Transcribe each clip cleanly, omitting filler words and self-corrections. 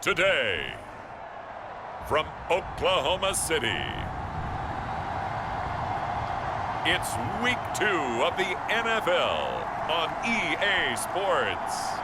Today, from Oklahoma City, it's Week 2 of the NFL on EA Sports.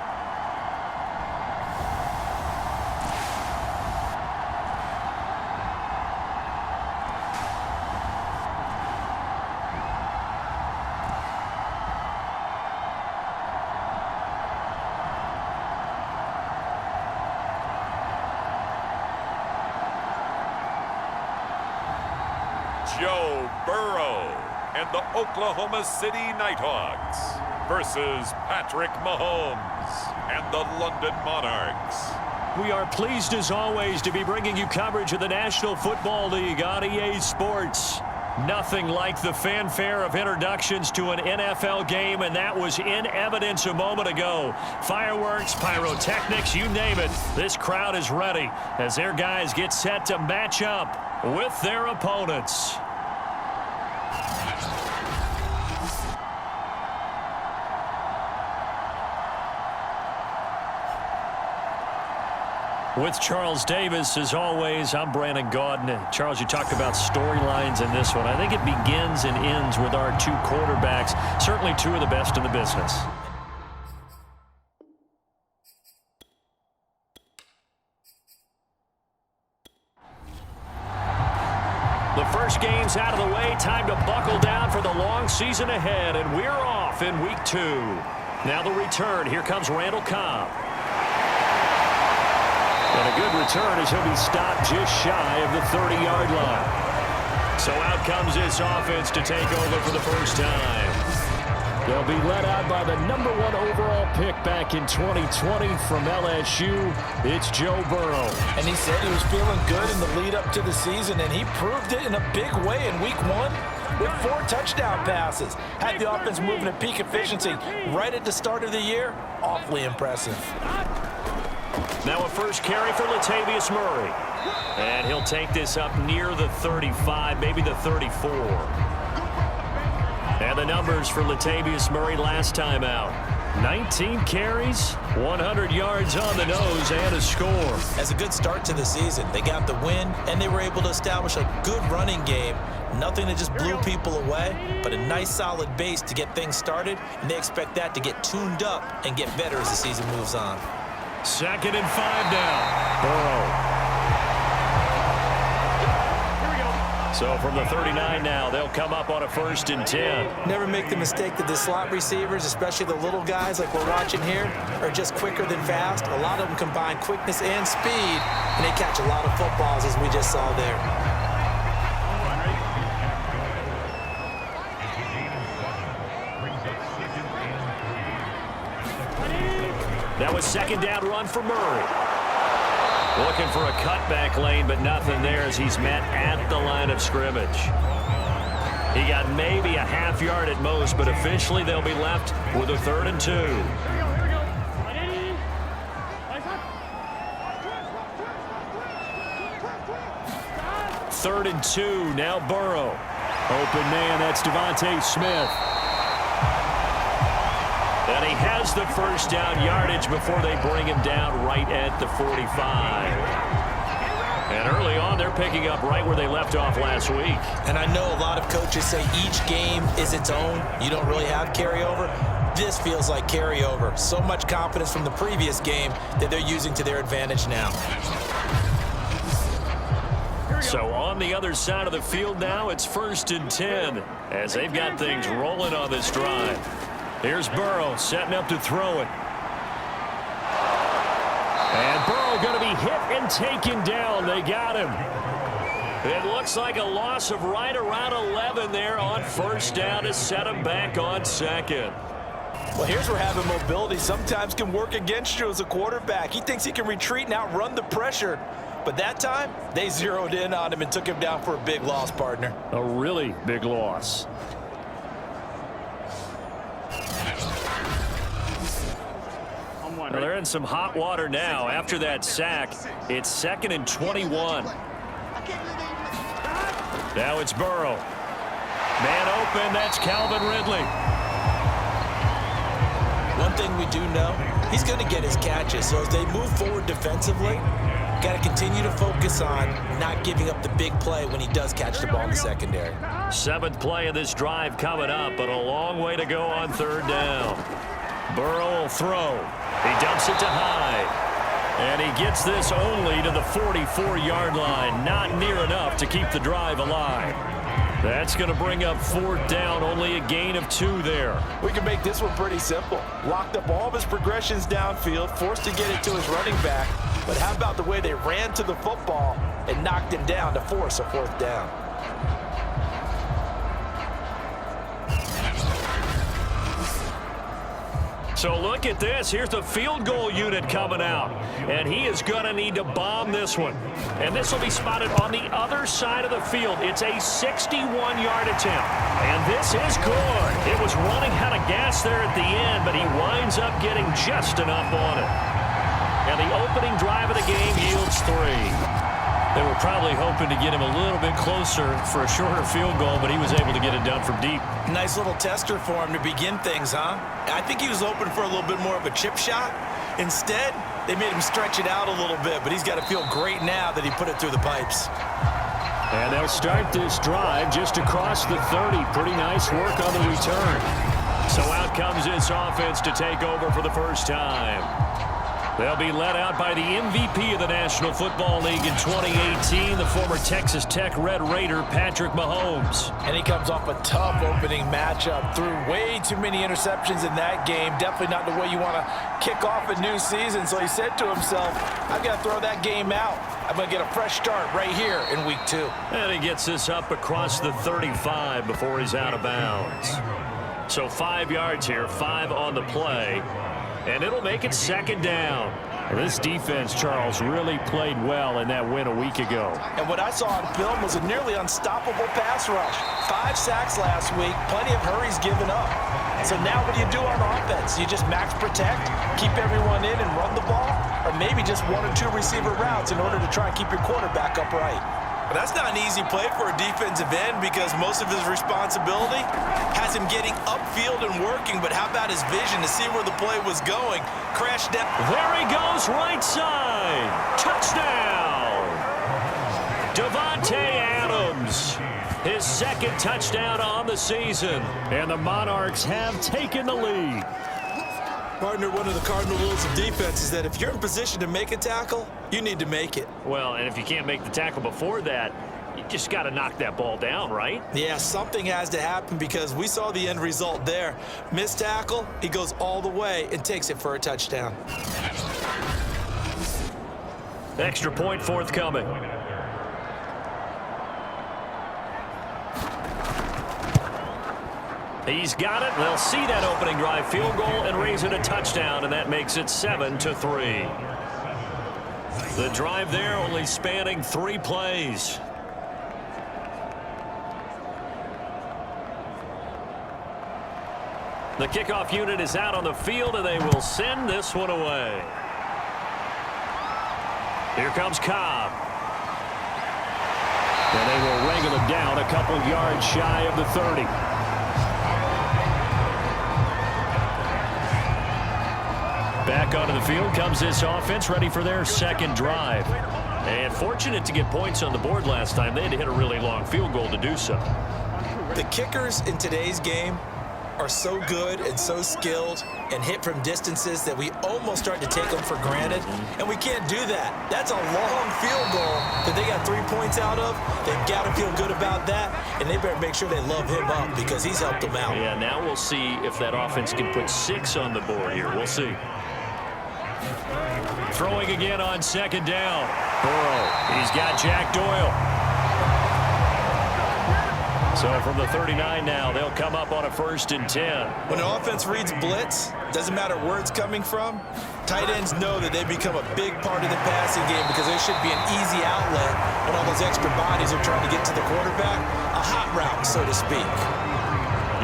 Joe Burrow and the Oklahoma City Nighthawks versus Patrick Mahomes and the London Monarchs. We are pleased as always to be bringing you coverage of the National Football League on EA Sports. Nothing like the fanfare of introductions to an NFL game, and that was in evidence a moment ago. Fireworks, pyrotechnics, you name it. This crowd is ready as their guys get set to match up with their opponents. With Charles Davis, as always, I'm Brandon Gaudin. Charles, you talked about storylines in this one. I think it begins and ends with our two quarterbacks, certainly two of the best in the business. The first game's out of the way. Time to buckle down for the long season ahead, and we're off in Week 2. Now the return. Here comes Randall Cobb. And a good return as he'll be stopped just shy of the 30-yard line. So out comes this offense to take over for the first time. They'll be led out by the #1 overall pick back in 2020 from LSU. It's Joe Burrow. And he said he was feeling good in the lead up to the season, and he proved it in a big way in Week 1 with 4 touchdown passes. Had the offense moving at peak efficiency right at the start of the year. Awfully impressive. Now a first carry for Latavius Murray. And he'll take this up near the 35, maybe the 34. And the numbers for Latavius Murray last time out. 19 carries, 100 yards on the nose, and a score. As a good start to the season, they got the win, and they were able to establish a good running game. Nothing that just blew people away, but a nice solid base to get things started, and they expect that to get tuned up and get better as the season moves on. 2nd and 5 now. Burrow. So from the 39 now, they'll come up on a 1st and 10. Never make the mistake that the slot receivers, especially the little guys like we're watching here, are just quicker than fast. A lot of them combine quickness and speed, and they catch a lot of footballs as we just saw there. That was second down run for Murray. Looking for a cutback lane, but nothing there as he's met at the line of scrimmage. He got maybe a half yard at most, but officially they'll be left with a 3rd and 2. Third and 2, now Burrow. Open man, that's Devontae Smith. And he has the first down yardage before they bring him down right at the 45. And early on, they're picking up right where they left off last week. And I know a lot of coaches say each game is its own. You don't really have carryover. This feels like carryover. So much confidence from the previous game that they're using to their advantage now. So on the other side of the field now, it's 1st and 10 as they've got things rolling on this drive. Here's Burrow setting up to throw it. And Burrow going to be hit and taken down. They got him. It looks like a loss of right around 11 there on first down to set him back on second. Well, here's where having mobility sometimes can work against you as a quarterback. He thinks he can retreat and outrun the pressure. But that time, they zeroed in on him and took him down for a big loss, partner. A really big loss. Well, they're in some hot water now. After that sack, it's 2nd and 21. Now it's Burrow. Man open, that's Calvin Ridley. One thing we do know, he's going to get his catches. So as they move forward defensively, got to continue to focus on not giving up the big play when he does catch the ball in the secondary. 7th play of this drive coming up, but a long way to go on 3rd down. Burrow will throw. He dumps it to Hyde. And he gets this only to the 44-yard line. Not near enough to keep the drive alive. That's going to bring up 4th down. Only a gain of 2 there. We can make this one pretty simple. Locked up all of his progressions downfield, forced to get it to his running back. But how about the way they ran to the football and knocked him down to force a 4th down? So look at this. Here's the field goal unit coming out. And he is going to need to bomb this one. And this will be spotted on the other side of the field. It's a 61-yard attempt. And this is good. It was running out of gas there at the end, but he winds up getting just enough on it. And the opening drive of the game yields 3. They were probably hoping to get him a little bit closer for a shorter field goal, but he was able to get it done from deep. Nice little tester for him to begin things, huh? I think he was hoping for a little bit more of a chip shot. Instead, they made him stretch it out a little bit, but he's got to feel great now that he put it through the pipes. And they'll start this drive just across the 30. Pretty nice work on the return. So out comes this offense to take over for the first time. They'll be led out by the MVP of the National Football League in 2018, the former Texas Tech Red Raider, Patrick Mahomes. And he comes off a tough opening matchup, threw way too many interceptions in that game. Definitely not the way you want to kick off a new season. So he said to himself, I've got to throw that game out. I'm going to get a fresh start right here in week 2. And he gets this up across the 35 before he's out of bounds. So 5 yards here, 5 on the play. And it'll make it 2nd down. This defense, Charles, really played well in that win a week ago. And what I saw on film was a nearly unstoppable pass rush. 5 sacks last week, plenty of hurries given up. So now what do you do on offense? You just max protect, keep everyone in and run the ball? Or maybe just 1 or 2 receiver routes in order to try and keep your quarterback upright? But that's not an easy play for a defensive end because most of his responsibility has him getting upfield and working. But how about his vision to see where the play was going? Crash down. There he goes, right side. Touchdown. Davante Adams. His 2nd touchdown on the season. And the Monarchs have taken the lead. Partner, one of the cardinal rules of defense is that if you're in position to make a tackle, you need to make it. Well, and if you can't make the tackle before that, you just got to knock that ball down, right? Yeah, something has to happen because we saw the end result there. Missed tackle, he goes all the way and takes it for a touchdown. Extra point forthcoming. He's got it. They'll see that opening drive field goal and raise it a touchdown, and that makes it 7-3. The drive there only spanning 3 plays. The kickoff unit is out on the field, and they will send this one away. Here comes Cobb. And they will wrangle him down a couple yards shy of the 30. Back onto the field comes this offense, ready for their second drive. And fortunate to get points on the board last time. They had to hit a really long field goal to do so. The kickers in today's game are so good and so skilled and hit from distances that we almost start to take them for granted, and we can't do that. That's a long field goal that they got 3 points out of. They've got to feel good about that, and they better make sure they love him up because he's helped them out. Yeah, now we'll see if that offense can put 6 on the board here. We'll see. Throwing again on second down. Burrow, he's got Jack Doyle. So from the 39 now, they'll come up on a 1st and 10. When an offense reads blitz, doesn't matter where it's coming from, tight ends know that they become a big part of the passing game because there should be an easy outlet when all those extra bodies are trying to get to the quarterback. A hot route, so to speak.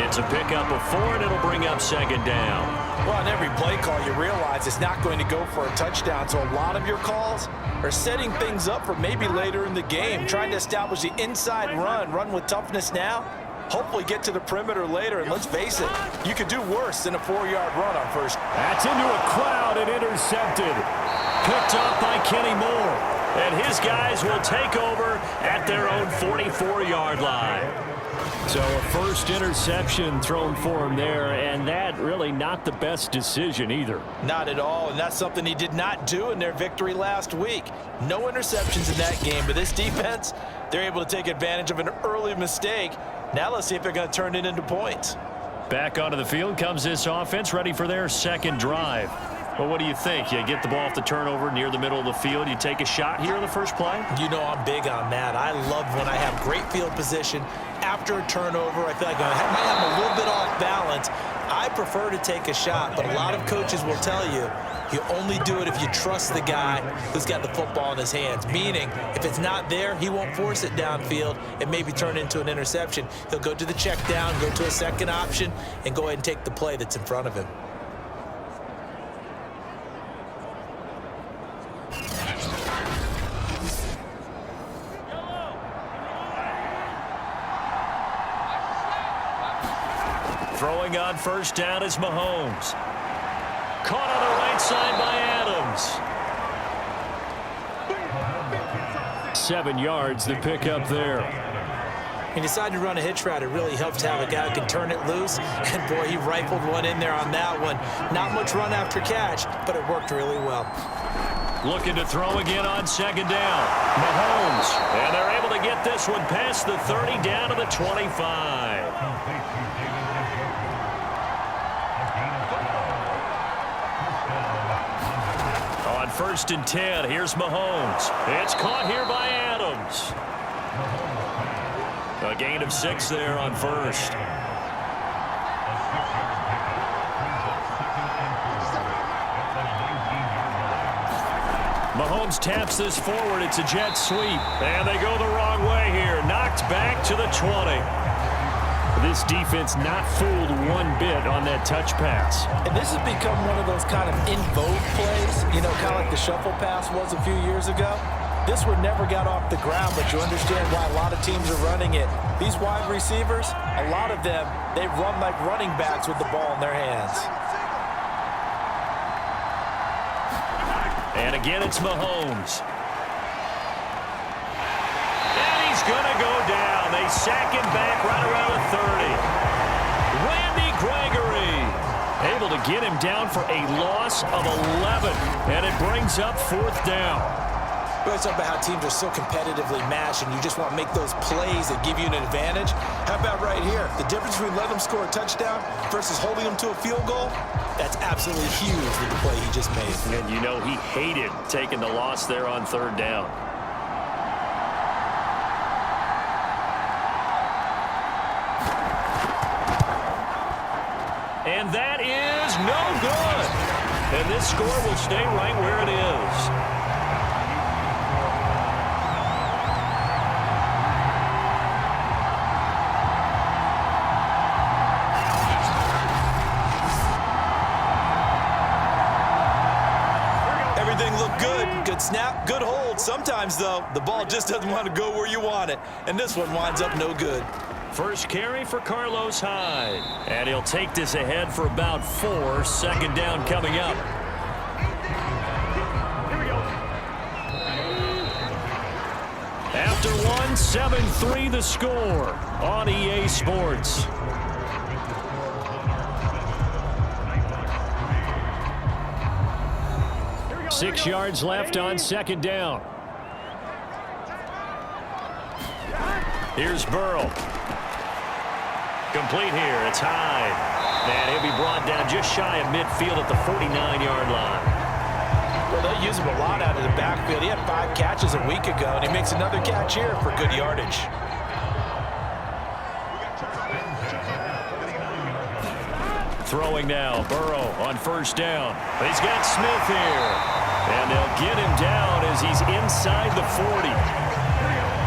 It's a pickup of 4, and it'll bring up second down. Well, on every play call, you realize it's not going to go for a touchdown, so a lot of your calls are setting things up for maybe later in the game, trying to establish the inside run with toughness now, hopefully get to the perimeter later, and let's face it, you could do worse than a 4-yard run on first. That's into a crowd and intercepted. Picked up by Kenny Moore, and his guys will take over at their own 44-yard line. So a first interception thrown for him there, and that really not the best decision either. Not at all, and that's something he did not do in their victory last week. No interceptions in that game, but this defense, they're able to take advantage of an early mistake. Now let's see if they're going to turn it into points. Back onto the field comes this offense, ready for their second drive. Well, what do you think? You get the ball off the turnover near the middle of the field. You take a shot here in the first play? You know I'm big on that. I love when I have great field position after a turnover. I feel like I might have a little bit off balance. I prefer to take a shot, but a lot of coaches will tell you, you only do it if you trust the guy who's got the football in his hands. Meaning, if it's not there, he won't force it downfield and maybe turn it into an interception. He'll go to the check down, go to a second option, and go ahead and take the play that's in front of him. Throwing on first down is Mahomes. Caught on the right side by Adams. 7 yards, the pickup there. He decided to run a hitch route. It really helps to have a guy who can turn it loose. And, boy, he rifled one in there on that one. Not much run after catch, but it worked really well. Looking to throw again on second down. Mahomes. And they're able to get this one past the 30 down to the 25. On 1st and 10, here's Mahomes. It's caught here by Adams. A gain of 6 there on first. Mahomes taps this forward. It's a jet sweep. And they go the wrong way here. Knocked back to the 20. This defense not fooled one bit on that touch pass. And this has become one of those kind of in vogue plays, you know, kind of like the shuffle pass was a few years ago. This one never got off the ground, but you understand why a lot of teams are running it. These wide receivers, a lot of them, they run like running backs with the ball in their hands. And again, it's Mahomes. And he's going to go down. They sack him back right around the 30. Randy Gregory able to get him down for a loss of 11. And it brings up 4th down. We always talk about how teams are so competitively matched and you just want to make those plays that give you an advantage. How about right here? The difference between letting them score a touchdown versus holding them to a field goal, that's absolutely huge with the play he just made. And you know he hated taking the loss there on 3rd down. good. And this score will stay right where it is. Everything looked good. Good snap, good hold. Sometimes, though, the ball just doesn't want to go where you want it. And this one winds up no good. First carry for Carlos Hyde. And he'll take this ahead for about 4. Second down coming up. After 1, 7-3 the score on EA Sports. Six yards left on second down. Here's Burrow. Complete here. It's Hyde. And he'll be brought down just shy of midfield at the 49-yard line. Well, they'll use him a lot out of the backfield. He had 5 catches a week ago, and he makes another catch here for good yardage. Throwing now. Burrow on first down. He's got Smith here. And they'll get him down as he's inside the 40.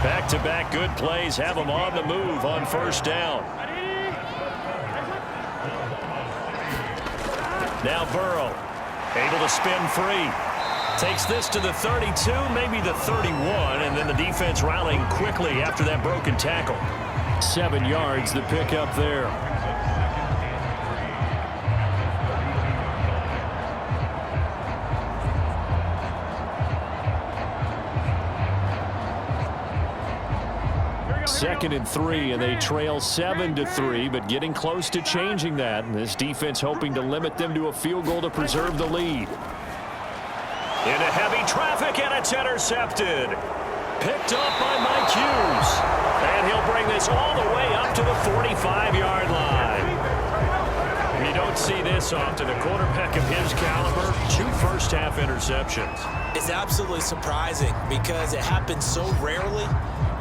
Back-to-back good plays have him on the move on first down. Now Burrow, able to spin free. Takes this to the 32, maybe the 31, and then the defense rallying quickly after that broken tackle. 7 yards, the pickup there. Second and 3, and they trail 7-3, but getting close to changing that. And this defense hoping to limit them to a field goal to preserve the lead. Into heavy traffic, and it's intercepted. Picked up by Mike Hughes. And he'll bring this all the way up to the 45-yard line. You don't see this often. A quarterback of his caliber, 2 first-half interceptions. It's absolutely surprising because it happens so rarely.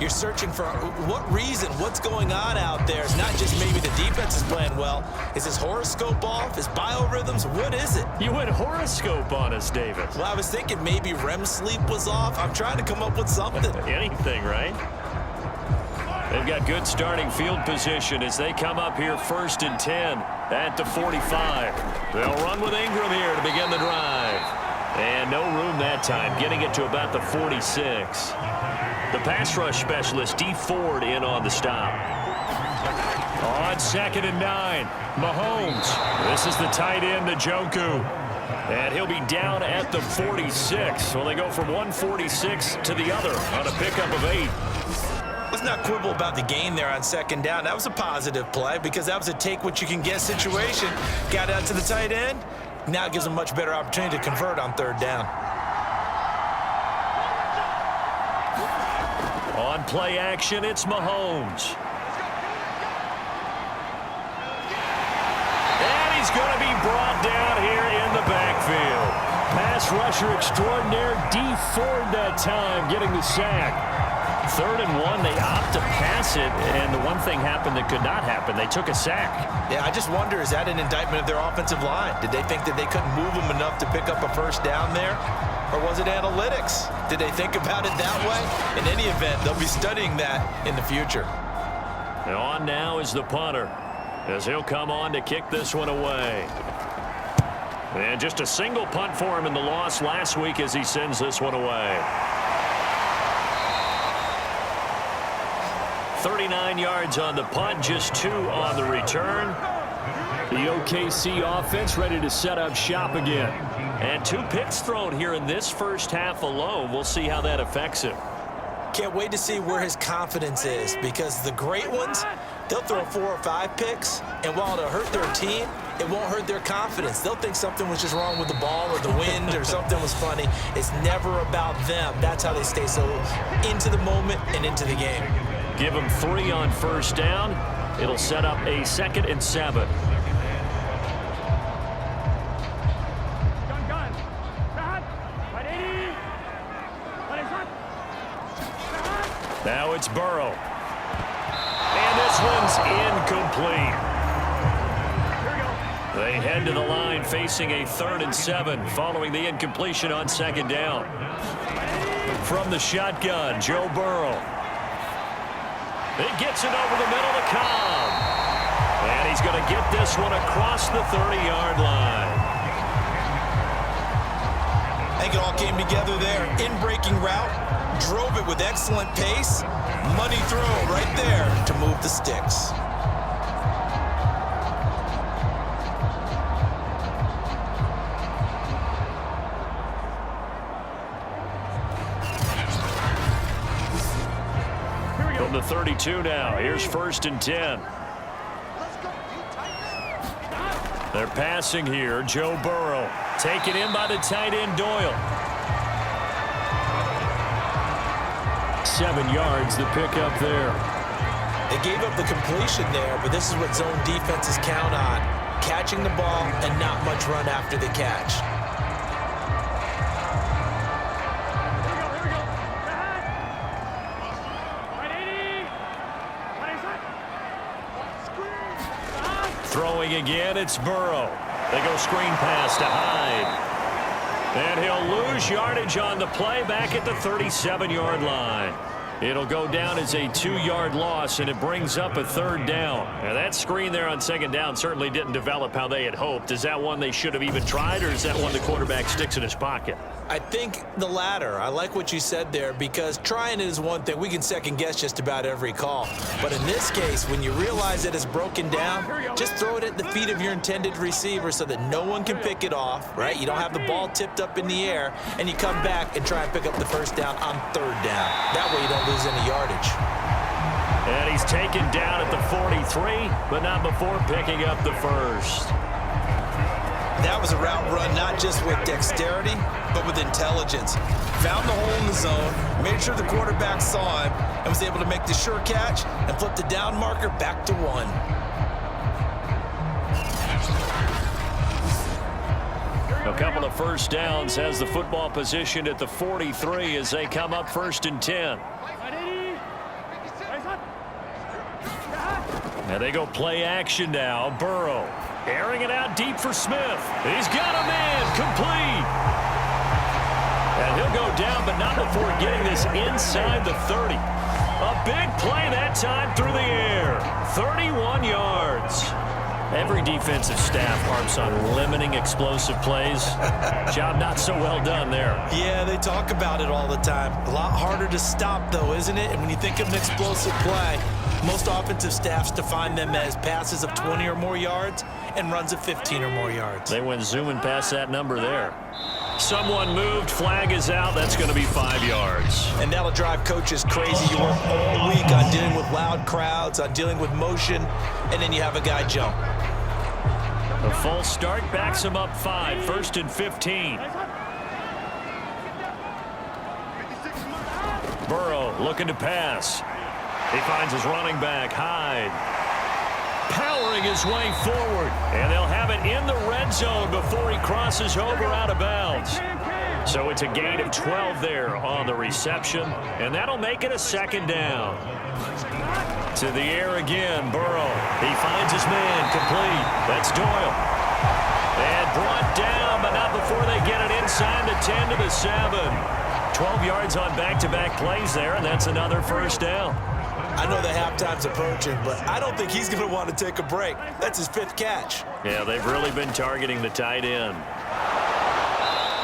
You're searching for what reason, what's going on out there. It's not just maybe the defense is playing well. Is his horoscope off? His biorhythms? What is it? You went horoscope on us, David. Well, I was thinking maybe REM sleep was off. I'm trying to come up with something. Anything, right? They've got good starting field position as they come up here 1st and 10 at the 45. They'll run with Ingram here to begin the drive. And no room that time, getting it to about the 46. The pass rush specialist, D. Ford, in on the stop. On 2nd and 9, Mahomes. This is the tight end, Njoku. And he'll be down at the 46. So they go from 146 to the other on a pickup of 8. Let's not quibble about the gain there on 2nd down. That was a positive play because that was a take-what-you-can-get situation. Got out to the tight end. Now it gives them a much better opportunity to convert on 3rd down. On play action, it's Mahomes. And he's going to be brought down here in the backfield. Pass rusher extraordinaire, D. Ford that time, getting the sack. 3rd and 1, they opt to pass it, and the one thing happened that could not happen. They took a sack. Yeah, I just wonder, is that an indictment of their offensive line? Did they think that they couldn't move them enough to pick up a first down there? Or was it analytics? Did they think about it that way? In any event, they'll be studying that in the future. And on now is the punter, as he'll come on to kick this one away. And just a single punt for him in the loss last week as he sends this one away. 39 yards on the punt, just 2 on the return. The OKC offense ready to set up shop again. And 2 picks thrown here in this first half alone. We'll see how that affects him. Can't wait to see where his confidence is, because the great ones, they'll throw 4 or 5 picks, and while it'll hurt their team, it won't hurt their confidence. They'll think something was just wrong with the ball or the wind or something was funny. It's never about them. That's how they stay so into the moment and into the game. Give them 3 on first down. It'll set up a 2nd and 7. Now it's Burrow. And this one's incomplete. They head to the line facing a 3rd and 7 following the incompletion on 2nd down. From the shotgun, Joe Burrow. It gets it over the middle to Cobb. And he's going to get this one across the 30-yard line. I think it all came together there. In-breaking route, drove it with excellent pace. Money throw right there to move the sticks. From the 32 now, here's 1st and 10. They're passing here, Joe Burrow. Taken in by the tight end, Doyle. 7 yards, the pickup there. They gave up the completion there, but this is what zone defenses count on. Catching the ball and not much run after the catch. Throwing again, it's Burrow. They go screen pass to Hyde. And he'll lose yardage on the play back at the 37-yard line. It'll go down as a 2-yard loss, and it brings up a 3rd down. Now, that screen there on 2nd down certainly didn't develop how they had hoped. Is that one they should have even tried, or is that one the quarterback sticks in his pocket? I think the latter. I like what you said there, because trying it is one thing. We can second-guess just about every call. But in this case, when you realize that it's broken down, just throw it at the feet of your intended receiver so that no one can pick it off, right? You don't have the ball tipped up in the air, and you come back and try and pick up the 1st down on 3rd down. That way you don't lose any yardage. And he's taken down at the 43, but not before picking up the 1st. That was a route run not just with dexterity, but with intelligence. Found the hole in the zone, made sure the quarterback saw him, and was able to make the sure catch and flip the down marker back to 1. A couple of 1st downs has the football positioned at the 43 as they come up 1st and 10. And they go play action now. Burrow airing it out deep for Smith. He's got a man complete. And he'll go down, but not before getting this inside the 30. A big play that time through the air. 31 yards. Every defensive staff harps on limiting explosive plays. Job not so well done there. Yeah, they talk about it all the time. A lot harder to stop, though, isn't it? And when you think of an explosive play, most offensive staffs define them as passes of 20 or more yards and runs of 15 or more yards. They went zooming past that number there. Someone moved, flag is out. That's going to be 5 yards. And that'll drive coaches crazy. You work all week on dealing with loud crowds, on dealing with motion, and then you have a guy jump. The false start backs him up 5, 1st and 15. Burrow looking to pass. He finds his running back, Hyde. Powering his way forward. And they'll have it in the red zone before he crosses over out of bounds. So it's a gain of 12 there on the reception. And that'll make it a 2nd down. To the air again, Burrow. He finds his man complete. That's Doyle. And brought down, but not before they get it inside the 10 to the 7. 12 yards on back-to-back plays there, and that's another 1st down. I know the halftime's approaching, but I don't think he's going to want to take a break. That's his 5th catch. Yeah, they've really been targeting the tight end.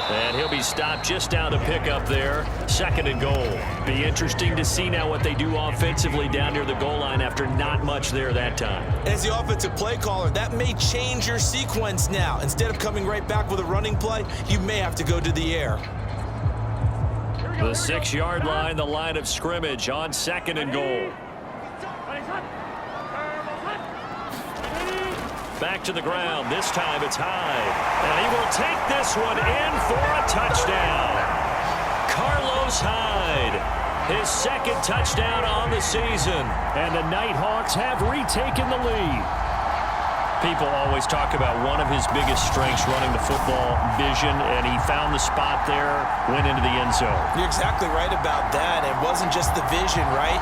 And he'll be stopped just down to pick up there. 2nd and goal. Be interesting to see now what they do offensively down near the goal line after not much there that time. As the offensive play caller, that may change your sequence now. Instead of coming right back with a running play, you may have to go to the air. The 6-yard line, the line of scrimmage on 2nd and goal. Back to the ground. This time it's Hyde. And he will take this one in for a touchdown. Carlos Hyde. His 2nd touchdown on the season. And the Nighthawks have retaken the lead. People always talk about one of his biggest strengths running the football, vision, and he found the spot there, went into the end zone. You're exactly right about that. It wasn't just the vision, right?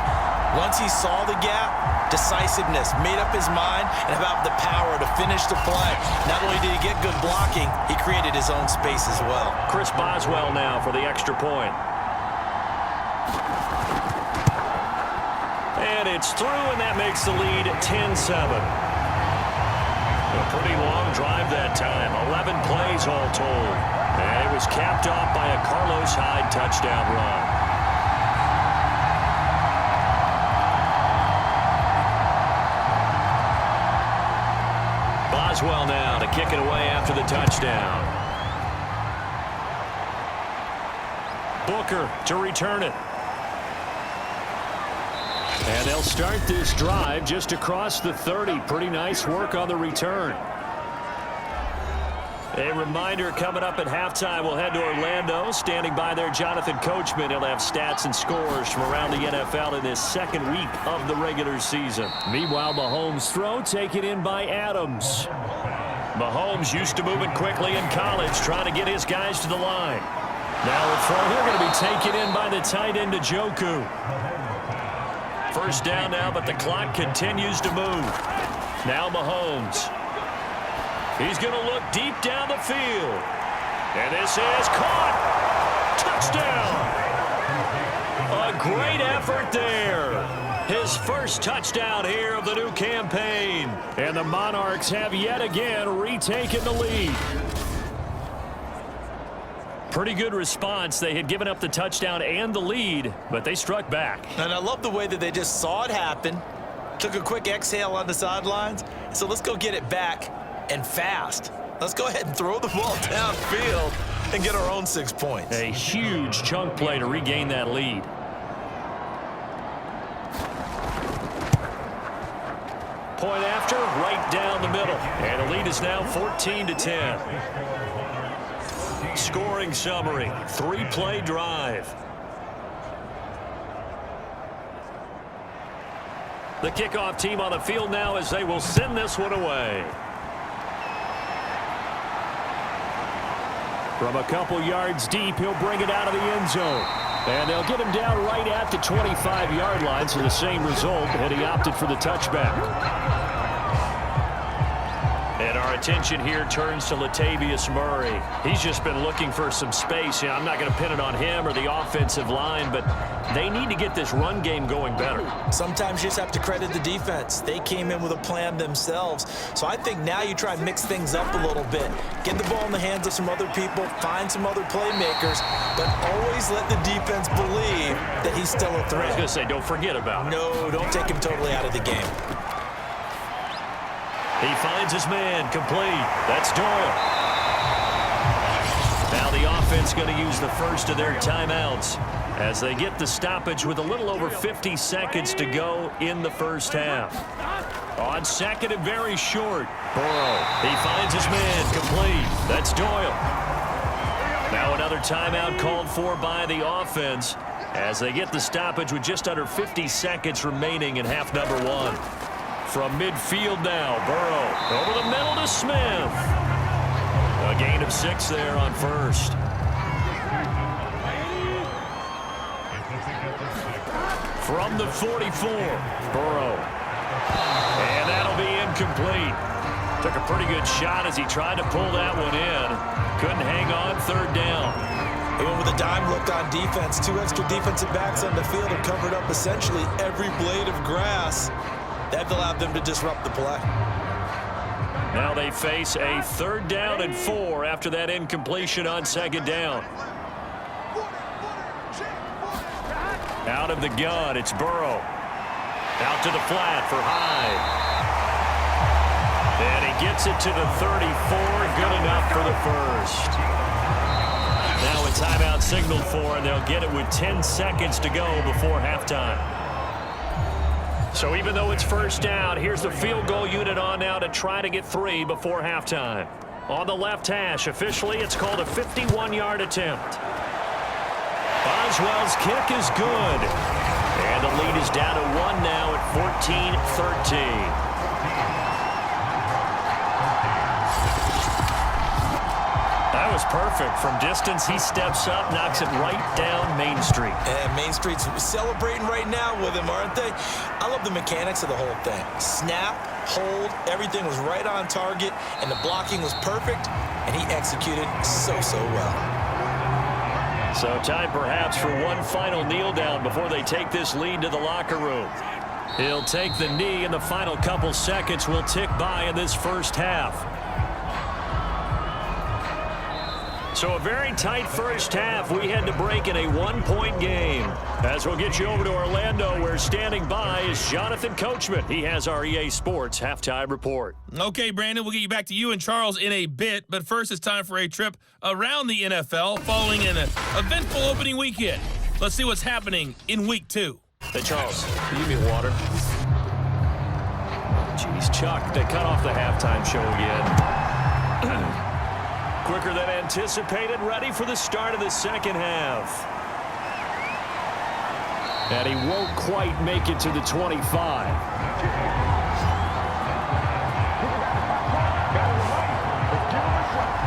Once he saw the gap, decisiveness, made up his mind, and about the power to finish the play. Not only did he get good blocking, he created his own space as well. Chris Boswell now for the extra point. And it's through, and that makes the lead 10-7. A pretty long drive that time, 11 plays all told. And it was capped off by a Carlos Hyde touchdown run. Boswell now to kick it away after the touchdown. Booker to return it. And they'll start this drive just across the 30. Pretty nice work on the return. A reminder coming up at halftime, we'll head to Orlando. Standing by there, Jonathan Coachman. He'll have stats and scores from around the NFL in this second week of the regular season. Meanwhile, Mahomes' throw taken in by Adams. Mahomes used to moving quickly in college, trying to get his guys to the line. Now the throw here going to be taken in by the tight end, Njoku. First down now, but the clock continues to move. Now Mahomes. He's going to look deep down the field. And this is caught. Touchdown. A great effort there. His first touchdown here of the new campaign. And the Monarchs have yet again retaken the lead. Pretty good response. They had given up the touchdown and the lead, but they struck back. And I love the way that they just saw it happen, took a quick exhale on the sidelines. So let's go get it back. And fast. Let's go ahead and throw the ball downfield and get our own 6 points. A huge chunk play to regain that lead. Point after, right down the middle. And the lead is now 14-10. Scoring summary, 3-play drive. The kickoff team on the field now as they will send this one away. From a couple yards deep, he'll bring it out of the end zone. And they'll get him down right at the 25-yard line, so the same result, and he opted for the touchback. And our attention here turns to Latavius Murray. He's just been looking for some space. You know, I'm not going to pin it on him or the offensive line, but they need to get this run game going better. Sometimes you just have to credit the defense. They came in with a plan themselves. So I think now you try and mix things up a little bit. Get the ball in the hands of some other people, find some other playmakers, but always let the defense believe that he's still a threat. I was going to say, don't forget about it. No, don't take him totally out of the game. He finds his man, complete. That's Doyle. Now the offense going to use the first of their timeouts as they get the stoppage with a little over 50 seconds to go in the first half. On second and very short, Burrow. He finds his man, complete. That's Doyle. Now another timeout called for by the offense as they get the stoppage with just under 50 seconds remaining in half number one. From midfield now, Burrow over the middle to Smith. A gain of 6 there on first. From the 44, Burrow. And that'll be incomplete. Took a pretty good shot as he tried to pull that one in. Couldn't hang on, third down. Even with a dime look on defense, 2 extra defensive backs on the field have covered up essentially every blade of grass. That allowed them to disrupt the play. Now they face a 3rd down and 4 after that incompletion on 2nd down. Out of the gun, it's Burrow. Out to the flat for Hyde. And he gets it to the 34. Good enough for the first. Now a timeout signaled for, and they'll get it with 10 seconds to go before halftime. So even though it's first down, here's the field goal unit on now to try to get 3 before halftime. On the left hash, officially it's called a 51-yard attempt. Boswell's kick is good. And the lead is down to 1 now at 14-13. That was perfect. From distance, he steps up, knocks it right down Main Street. And Main Street's celebrating right now with him, aren't they? I love the mechanics of the whole thing. Snap, hold, everything was right on target, and the blocking was perfect, and he executed so well. So time perhaps for one final kneel down before they take this lead to the locker room. He'll take the knee, and the final couple seconds will tick by in this first half. So a very tight first half. We head to break in a one-point game. As we'll get you over to Orlando, where standing by is Jonathan Coachman. He has our EA Sports halftime report. Okay, Brandon, we'll get you back to you and Charles in a bit, but first it's time for a trip around the NFL following an eventful opening weekend. Let's see what's happening in Week 2. Hey, Charles, can you give me water? Jeez, Chuck, they cut off the halftime show again. Quicker than anticipated, ready for the start of the second half. And he won't quite make it to the 25.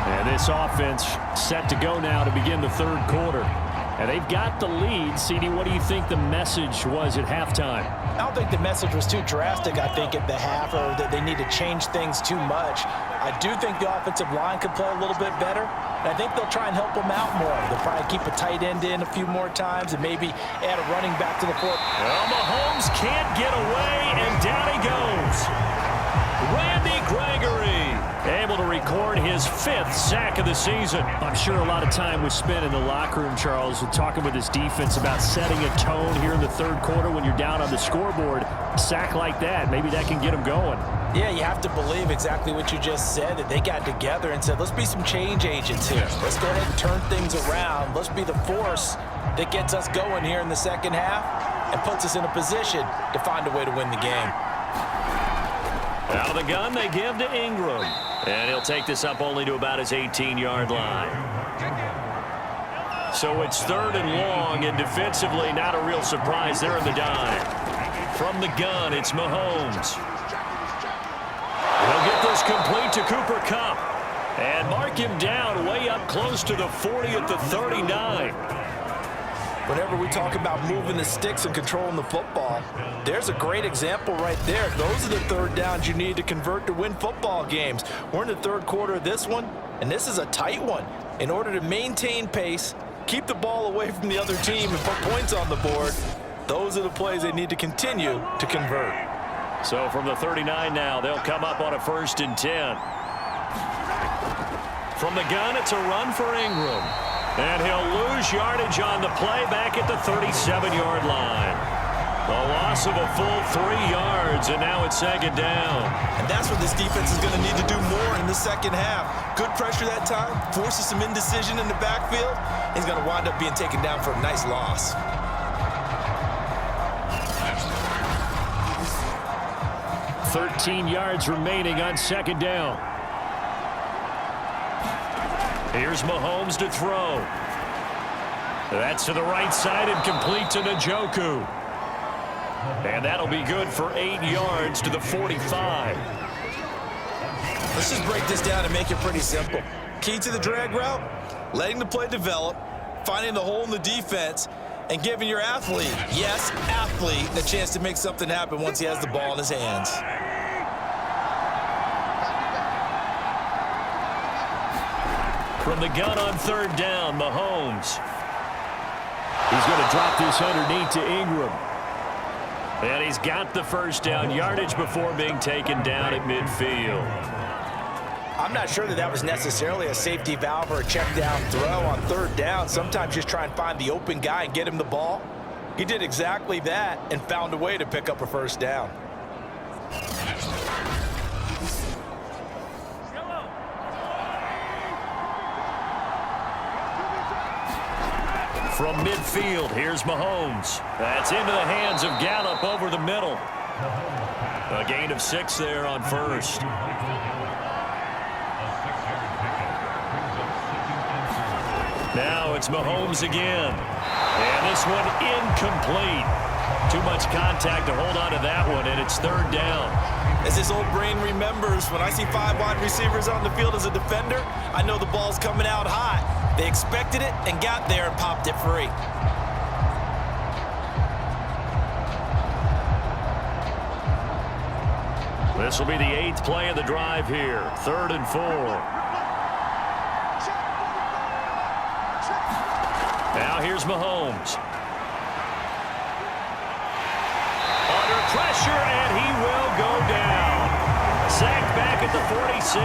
And this offense set to go now to begin the third quarter. And they've got the lead. CD, what do you think the message was at halftime? I don't think the message was too drastic, I think, at the half, or that they need to change things too much. I do think the offensive line could play a little bit better, and I think they'll try and help them out more. They'll probably keep a tight end in a few more times and maybe add a running back to the fourth. Well, Mahomes can't get away, and down he goes. Randy Gregory able to record his 5th sack of the season. I'm sure a lot of time was spent in the locker room, Charles, talking with his defense about setting a tone here in the third quarter when you're down on the scoreboard. A sack like that, maybe that can get them going. Yeah, you have to believe exactly what you just said, that they got together and said, let's be some change agents here. Let's go ahead and turn things around. Let's be the force that gets us going here in the second half and puts us in a position to find a way to win the game. Out of the gun, they give to Ingram. And he'll take this up only to about his 18-yard line. So it's 3rd and long, and defensively, not a real surprise. They're in the dime. From the gun, it's Mahomes. He'll get this complete to Cooper Kupp. And mark him down way up close to the 40 at the 39. Whenever we talk about moving the sticks and controlling the football, there's a great example right there. Those are the third downs you need to convert to win football games. We're in the third quarter of this one, and this is a tight one. In order to maintain pace, keep the ball away from the other team, and put points on the board, those are the plays they need to continue to convert. So from the 39 now, they'll come up on a 1st and 10. From the gun, it's a run for Ingram. And he'll lose yardage on the play back at the 37-yard line. A loss of a full 3 yards, and now it's 2nd down. And that's what this defense is going to need to do more in the second half. Good pressure that time, forces some indecision in the backfield. He's going to wind up being taken down for a nice loss. $13 yards remaining on 2nd down. Here's Mahomes to throw. That's to the right side and complete to Njoku. And that'll be good for 8 yards to the 45. Let's just break this down and make it pretty simple. Key to the drag route, letting the play develop, finding the hole in the defense, and giving your athlete, yes, athlete, a chance to make something happen once he has the ball in his hands. From the gun on 3rd down, Mahomes. He's going to drop this underneath to Ingram. And he's got the 1st down, yardage before being taken down at midfield. I'm not sure that was necessarily a safety valve or a check down throw on 3rd down. Sometimes just try and find the open guy and get him the ball. He did exactly that and found a way to pick up a 1st down. From midfield, here's Mahomes. That's into the hands of Gallup over the middle. A gain of 6 there on 1st. Now it's Mahomes again. And this one incomplete. Too much contact to hold on to that one, and it's 3rd down. As his old brain remembers, when I see 5 wide receivers on the field as a defender, I know the ball's coming out hot. They expected it and got there and popped it free. This will be the 8th play of the drive here. 3rd and 4. Now here's Mahomes. Under pressure, and he will go down. Sacked back at the 46.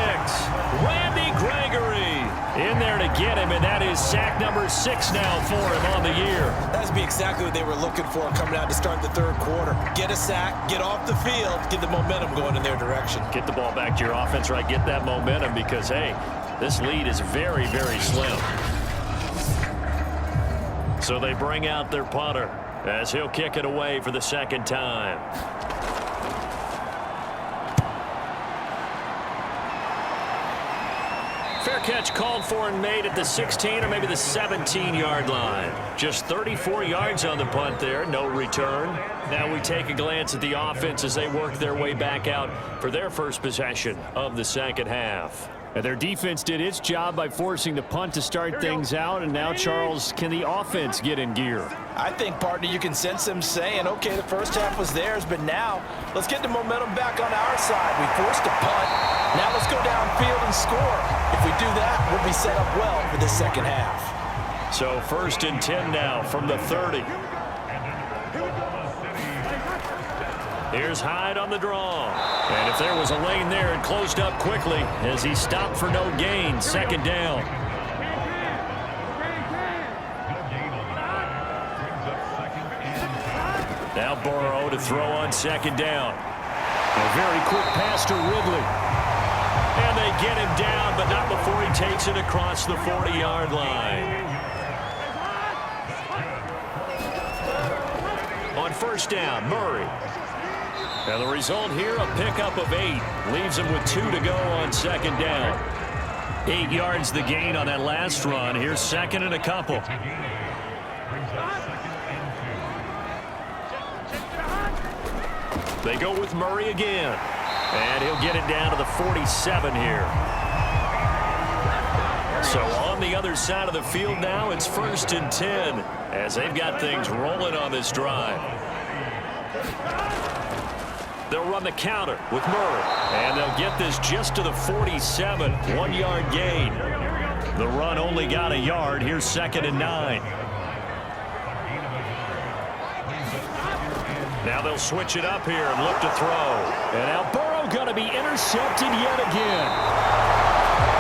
Randy Gregory in there to get him, and that is sack number 6 now for him on the year. That's be exactly what they were looking for coming out to start the 3rd quarter. Get a sack, get off the field, get the momentum going in their direction. Get the ball back to your offense, right? Get that momentum because, hey, this lead is very, very slim. So they bring out their punter as he'll kick it away for the 2nd time. Fair catch called for and made at the 16 or maybe the 17-yard line. Just 34 yards on the punt there, no return. Now we take a glance at the offense as they work their way back out for their first possession of the 2nd half. And their defense did its job by forcing the punt to start things out. And now, Charles, can the offense get in gear? I think, partner, you can sense them saying, okay, the first half was theirs, but now let's get the momentum back on our side. We forced a punt. Now let's go downfield and score. If we do that, we'll be set up well for the 2nd half. So 1st and 10 now from the 30. Here's Hyde on the draw. And if there was a lane there, it closed up quickly as he stopped for no gain. 2nd down. Now Burrow to throw on 2nd down. A very quick pass to Ridley. And they get him down, but not before he takes it across the 40-yard line. On 1st down, Murray. And the result here, a pickup of 8. Leaves him with 2 to go on 2nd down. 8 yards the gain on that last run. Here's 2nd and a couple. They go with Murray again. And he'll get it down to the 47 here. So on the other side of the field now, it's 1st and 10 as they've got things rolling on this drive. They'll run the counter with Murray. And they'll get this just to the 47. 1-yard gain. The run only got a yard. Here's 2nd and 9. Now they'll switch it up here and look to throw. And now Burrow going to be intercepted yet again.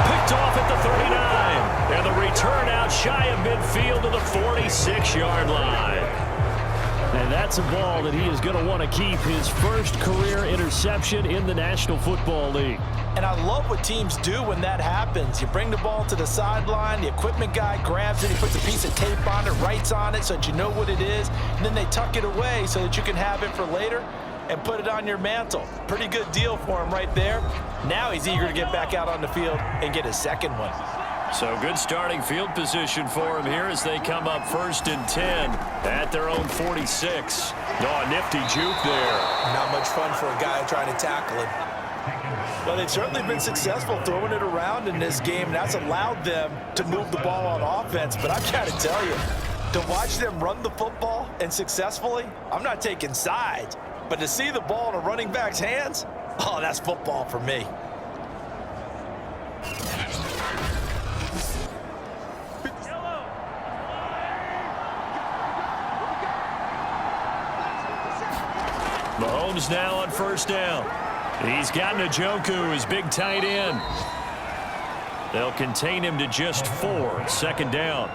Picked off at the 39. And the return out shy of midfield to the 46-yard line. And that's a ball that he is going to want to keep, his first career interception in the National Football League. And I love what teams do when that happens. You bring the ball to the sideline, the equipment guy grabs it, he puts a piece of tape on it, writes on it so that you know what it is, and then they tuck it away so that you can have it for later and put it on your mantle. Pretty good deal for him right there. Now he's eager to get back out on the field and get his 2nd one. So good starting field position for him here as they come up 1st and 10 at their own 46. Oh, a nifty juke there. Not much fun for a guy trying to tackle it. Well, they've certainly been successful throwing it around in this game, and that's allowed them to move the ball on offense. But I've got to tell you, to watch them run the football and successfully, I'm not taking sides, but to see the ball in a running back's hands, oh, that's football for me. Mahomes now on 1st down. He's got Njoku, his big tight end. They'll contain him to just 4. 2nd down.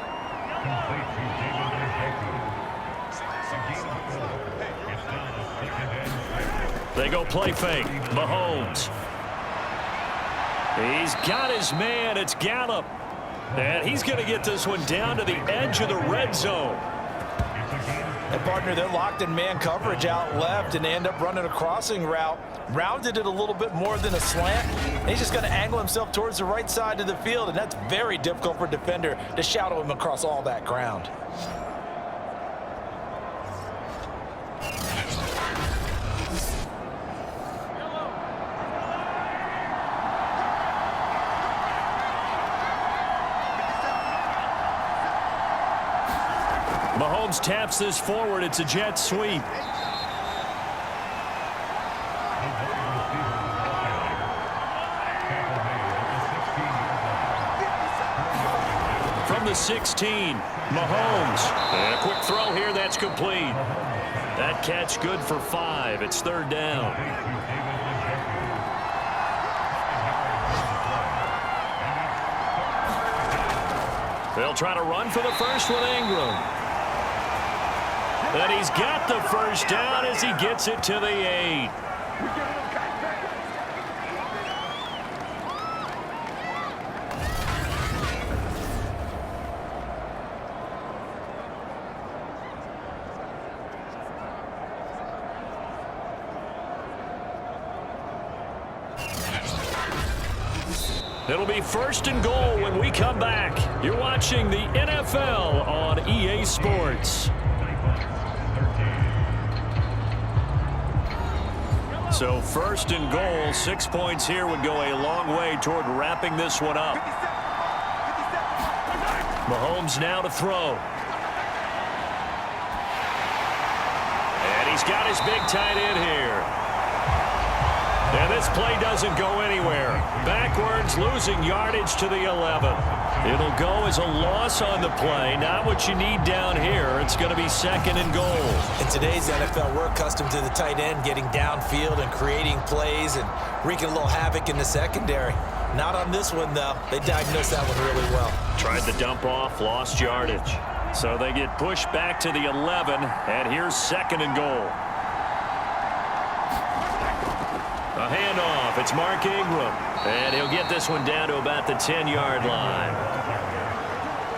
They go play fake. Mahomes. He's got his man. It's Gallup. And he's going to get this one down to the edge of the red zone. And, partner, they're locked in man coverage out left, and they end up running a crossing route. Rounded it a little bit more than a slant. And he's just going to angle himself towards the right side of the field, and that's very difficult for a defender to shadow him across all that ground. Mahomes taps this forward. It's a jet sweep. From the 16, Mahomes. And a quick throw here. That's complete. That catch good for 5. It's third down. They'll try to run for the first with Ingram. And he's got the first down as he gets it to the 8. It'll be first and goal when we come back. You're watching the NFL on EA Sports. So first and goal, 6 points here would go a long way toward wrapping this one up. Mahomes now to throw. And he's got his big tight end here. And this play doesn't go anywhere. Backwards, losing yardage to the 11. It'll go as a loss on the play. Not what you need down here. It's going to be second and goal. In today's NFL, we're accustomed to the tight end getting downfield and creating plays and wreaking a little havoc in the secondary. Not on this one, though. They diagnosed that one really well. Tried the dump off, lost yardage. So they get pushed back to the 11, and here's second and goal. A handoff. It's Mark Ingram. And he'll get this one down to about the 10-yard line.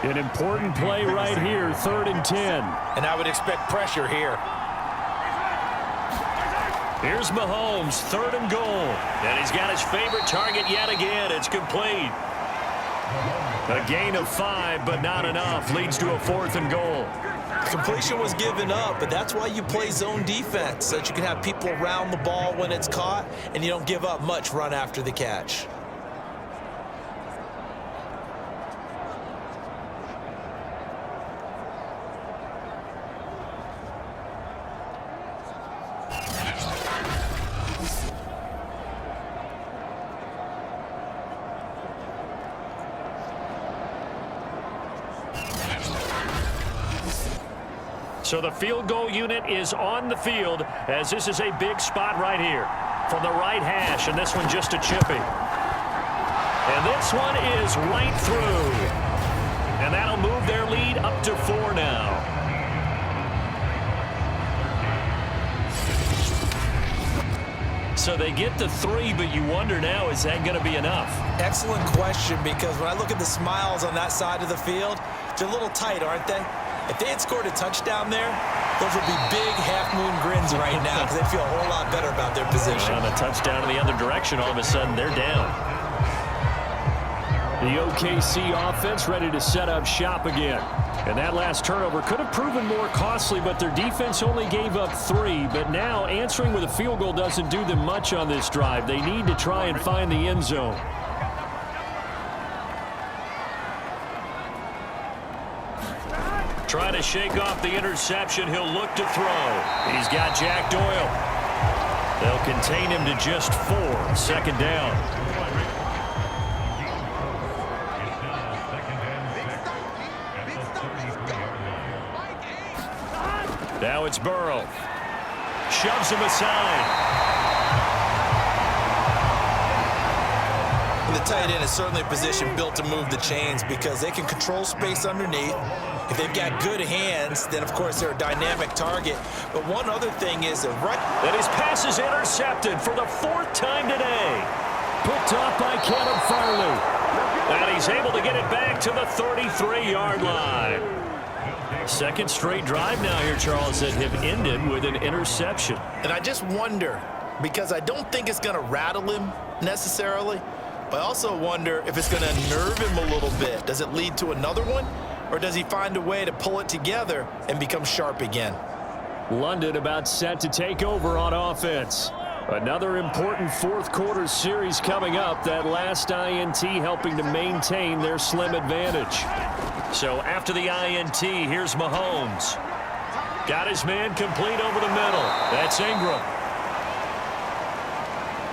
An important play right here, 3rd and 10. And I would expect pressure here. Here's Mahomes, 3rd and goal. And he's got his favorite target yet again. It's complete. A gain of 5, but not enough. Leads to a 4th and goal. Completion was given up, but that's why you play zone defense, so that you can have people around the ball when it's caught, and you don't give up much run after the catch. So the field goal unit is on the field as this is a big spot right here from the right hash, and this one just a chippy. And this one is right through. And that'll move their lead up to 4 now. So they get to 3, but you wonder now, is that going to be enough? Excellent question, because when I look at the smiles on that side of the field, they're a little tight, aren't they? If they had scored a touchdown there, those would be big half-moon grins right now because they feel a whole lot better about their position. On a touchdown in the other direction, all of a sudden they're down. The OKC offense ready to set up shop again. And that last turnover could have proven more costly, but their defense only gave up 3. But now answering with a field goal doesn't do them much on this drive. They need to try and find the end zone. Trying to shake off the interception. He'll look to throw. He's got Jack Doyle. They'll contain him to just 4. 2nd down. Now it's Burrow. Shoves him aside. And the tight end is certainly a position built to move the chains because they can control space underneath. If they've got good hands, then, of course, they're a dynamic target. But one other thing is that his pass is intercepted for the 4th time today. Picked off by Kevin Farley. And he's able to get it back to the 33-yard line. 2nd straight drive now here, Charles, that have ended with an interception. And I just wonder, because I don't think it's going to rattle him necessarily, but I also wonder if it's going to nerve him a little bit. Does it lead to another one? Or does he find a way to pull it together and become sharp again? London about set to take over on offense. Another important fourth quarter series coming up. That last INT helping to maintain their slim advantage. So after the INT, here's Mahomes. Got his man complete over the middle. That's Ingram.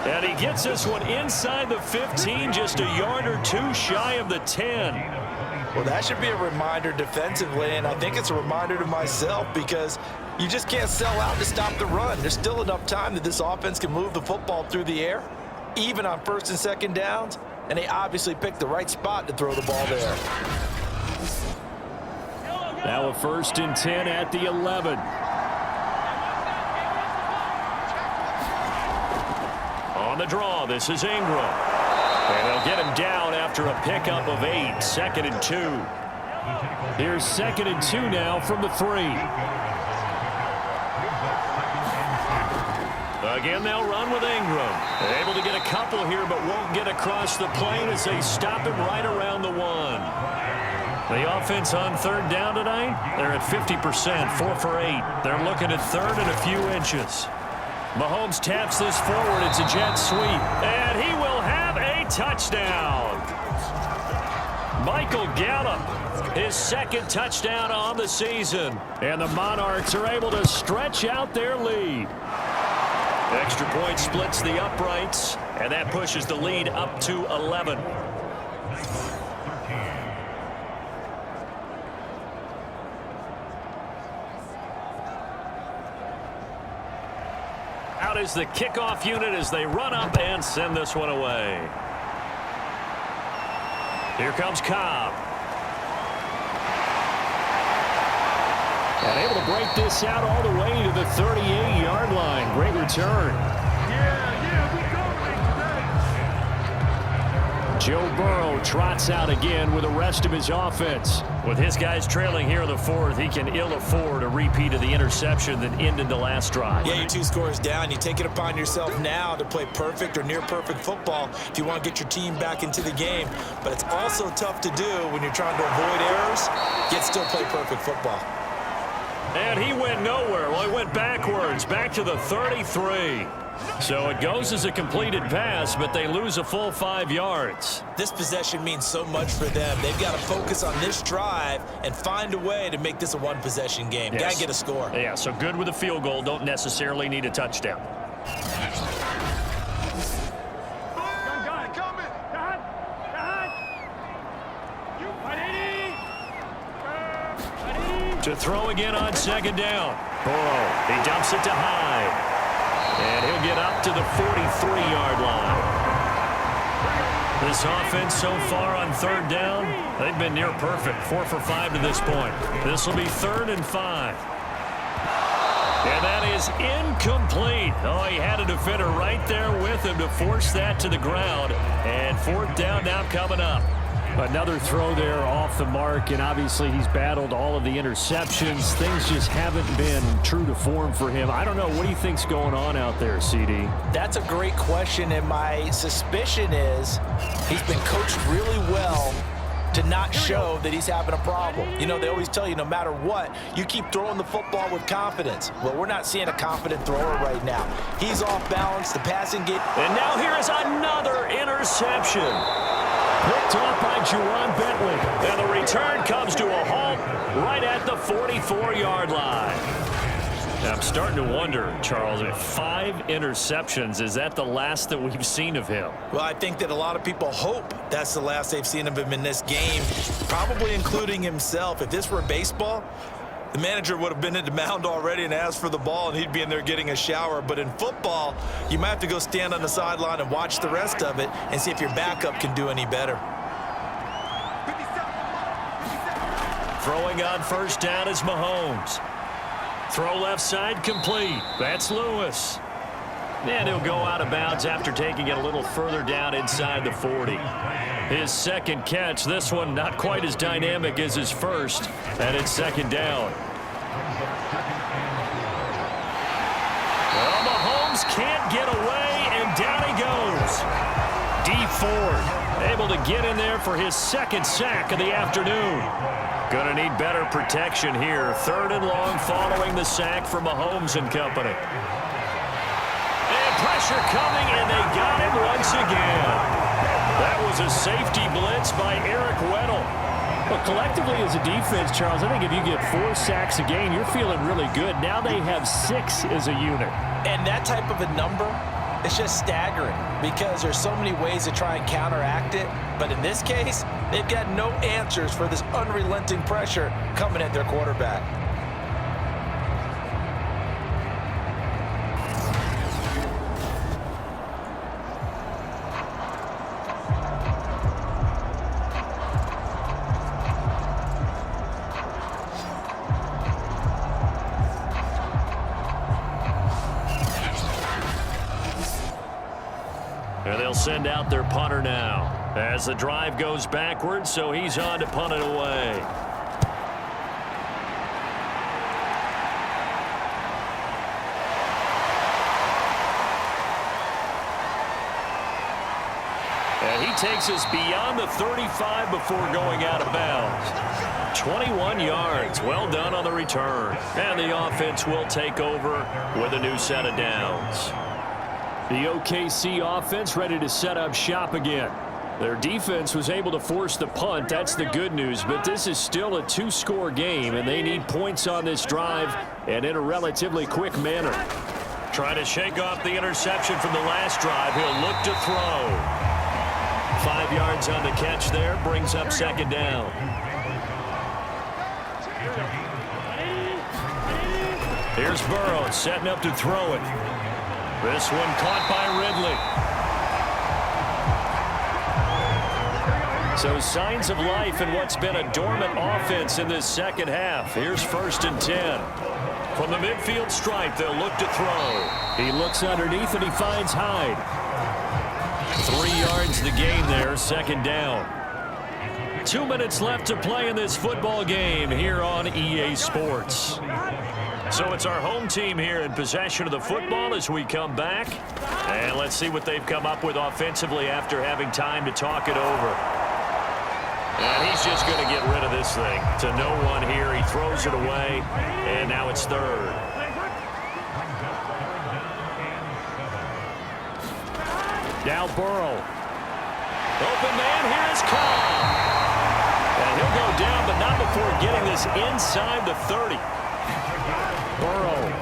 And he gets this one inside the 15, just a yard or two shy of the 10. Well, that should be a reminder defensively, and I think it's a reminder to myself because you just can't sell out to stop the run. There's still enough time that this offense can move the football through the air, even on first and second downs, and they obviously picked the right spot to throw the ball there. Now a 1st and 10 at the 11. On the draw, this is Ingram. And they'll get him down after a pickup of 8. 2nd and 2. Here's 2nd and 2 now from the 3. Again, they'll run with Ingram. They're able to get a couple here, but won't get across the plane as they stop him right around the 1. The offense on 3rd down tonight, they're at 50%, 4 for 8. They're looking at 3rd and a few inches. Mahomes taps this forward. It's a jet sweep. And he will have a touchdown. Michael Gallup, his 2nd touchdown on the season. And the Monarchs are able to stretch out their lead. Extra point splits the uprights, and that pushes the lead up to 11. Out is the kickoff unit as they run up and send this one away. Here comes Cobb. And able to break this out all the way to the 38-yard line. Great return. Joe Burrow trots out again with the rest of his offense. With his guys trailing here in the 4th, he can ill afford a repeat of the interception that ended the last drive. Yeah, you're 2 scores down. You take it upon yourself now to play perfect or near perfect football if you want to get your team back into the game. But it's also tough to do when you're trying to avoid errors, yet still play perfect football. And he went nowhere. Well, he went backwards, back to the 33. So it goes as a completed pass, but they lose a full 5 yards. This possession means so much for them. They've got to focus on this drive and find a way to make this a one-possession game. Yes. Got to get a score. Yeah, so good with a field goal. Don't necessarily need a touchdown. To throw again on 2nd down. Burrow, he dumps it to Hyde. And he'll get up to the 43-yard line. This offense so far on 3rd down, they've been near perfect. 4 for 5 to this point. This will be 3rd and 5. And that is incomplete. Oh, he had a defender right there with him to force that to the ground. And 4th down now coming up. Another throw there off the mark, and obviously he's battled all of the interceptions. Things just haven't been true to form for him. I don't know. What do you think's going on out there, CD? That's a great question, and my suspicion is he's been coached really well to not show that he's having a problem. You know, they always tell you no matter what, you keep throwing the football with confidence. Well, we're not seeing a confident thrower right now. He's off balance, the passing game. And now here is another interception. Picked off by Juwan Bentley. And the return comes to a halt right at the 44-yard line. I'm starting to wonder, Charles, if 5 interceptions, is that the last that we've seen of him? Well, I think that a lot of people hope that's the last they've seen of him in this game, probably including himself. If this were baseball, the manager would have been at the mound already and asked for the ball, and he'd be in there getting a shower. But in football, you might have to go stand on the sideline and watch the rest of it and see if your backup can do any better. Throwing on 1st down is Mahomes. Throw left side complete. That's Lewis. And he'll go out of bounds after taking it a little further down inside the 40. His 2nd catch, this one not quite as dynamic as his first, and it's 2nd down. Well, Mahomes can't get away, and down he goes. D. Ford able to get in there for his 2nd sack of the afternoon. Going to need better protection here. 3rd and long following the sack from Mahomes and company. And pressure coming, and they got him once again. That was a safety blitz by Eric Weddle. Well, collectively as a defense, Charles, I think if you get 4 sacks a game, you're feeling really good. Now they have 6 as a unit. And that type of a number, it's just staggering because there's so many ways to try and counteract it. But in this case, they've got no answers for this unrelenting pressure coming at their quarterback. And they'll send out their punter now as the drive goes backwards, so he's on to punt it away. And he takes us beyond the 35 before going out of bounds. 21 yards. Well done on the return. And the offense will take over with a new set of downs. The OKC offense ready to set up shop again. Their defense was able to force the punt. That's the good news, but this is still a 2-score game, and they need points on this drive and in a relatively quick manner. Trying to shake off the interception from the last drive. He'll look to throw. 5 yards on the catch there, brings up second down. Here's Burrow setting up to throw it. This one caught by Ridley. So signs of life in what's been a dormant offense in this second half. Here's 1st and 10. From the midfield stripe, they'll look to throw. He looks underneath and he finds Hyde. 3 yards the gain there, second down. 2 minutes left to play in this football game here on EA Sports. So it's our home team here in possession of the football as we come back. And let's see what they've come up with offensively after having time to talk it over. And he's just going to get rid of this thing. To no one here. He throws it away. And now it's third. Now Burrow. Open man, here is Cobb. And he'll go down, but not before getting this inside the 30. Burrow.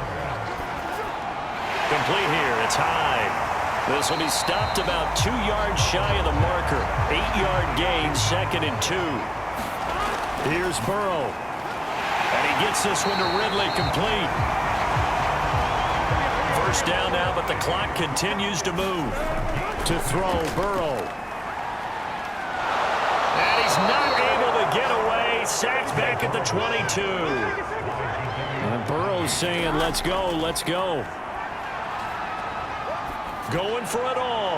Complete here. It's Hyde. This will be stopped about 2 yards shy of the marker. 8-yard gain, 2nd and 2. Here's Burrow. And he gets this one to Ridley, complete. First down now, but the clock continues to move. To throw, Burrow. And he's not able to get away. Sacked back at the 22. And Burrow's saying, let's go, let's go. Going for it all.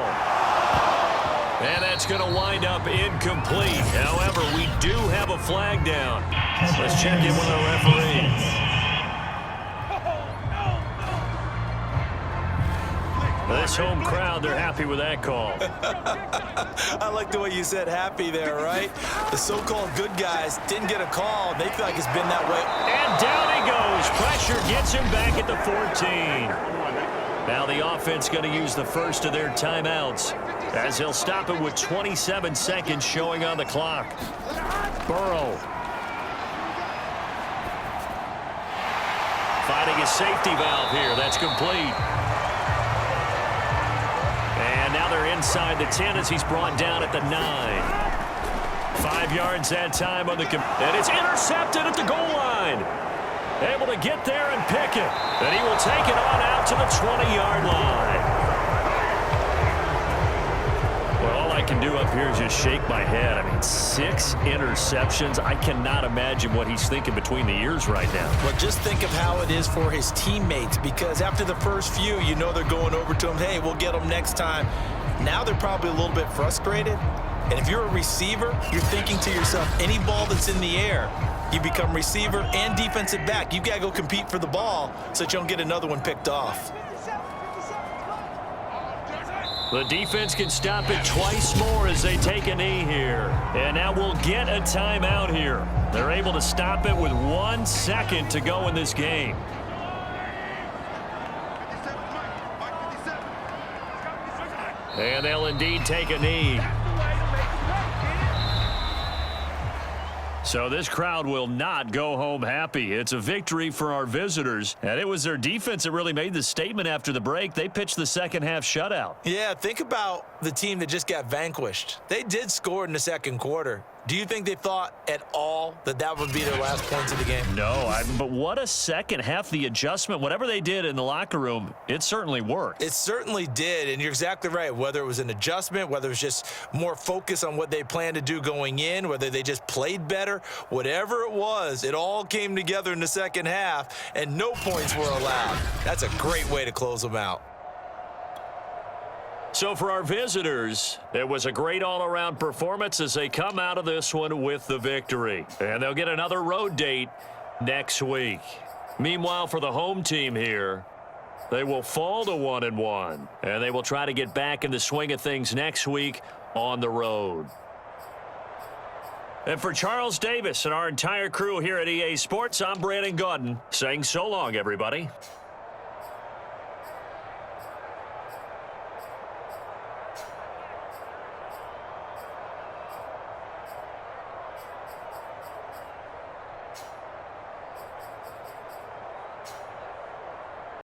And that's going to wind up incomplete. However, we do have a flag down. Let's check in with our referee. This home crowd, they're happy with that call. I like the way you said happy there, right? The so-called good guys didn't get a call. They feel like it's been that way. And down he goes. Pressure gets him back at the 14. Now the offense going to use the first of their timeouts as he'll stop it with 27 seconds showing on the clock. Burrow. Finding a safety valve here. That's complete. And now they're inside the 10 as he's brought down at the 9. 5 yards that time on the and it's intercepted at the goal line. Able to get there and pick it. And he will take it on out to the 20-yard line. Well, all I can do up here is just shake my head. I mean, 6 interceptions. I cannot imagine what he's thinking between the ears right now. Well, just think of how it is for his teammates, because after the first few, you know they're going over to him, hey, we'll get them next time. Now they're probably a little bit frustrated. And if you're a receiver, you're thinking to yourself, any ball that's in the air, you become receiver and defensive back. You've got to go compete for the ball so that you don't get another one picked off. The defense can stop it twice more as they take a knee here. And now we'll get a timeout here. They're able to stop it with 1 second to go in this game. And they'll indeed take a knee. So this crowd will not go home happy. It's a victory for our visitors. And it was their defense that really made the statement after the break. They pitched the second half shutout. Yeah, think about the team that just got vanquished. They did score in the second quarter. Do you think they thought at all that that would be their last points of the game? No, but what a second half. The adjustment, whatever they did in the locker room, it certainly worked. It certainly did, and you're exactly right. Whether it was an adjustment, whether it was just more focus on what they planned to do going in, whether they just played better, whatever it was, it all came together in the second half, and no points were allowed. That's a great way to close them out. So for our visitors, it was a great all-around performance as they come out of this one with the victory. And they'll get another road date next week. Meanwhile, for the home team here, they will fall to 1-1. And they will try to get back in the swing of things next week on the road. And for Charles Davis and our entire crew here at EA Sports, I'm Brandon Gaudin saying so long, everybody.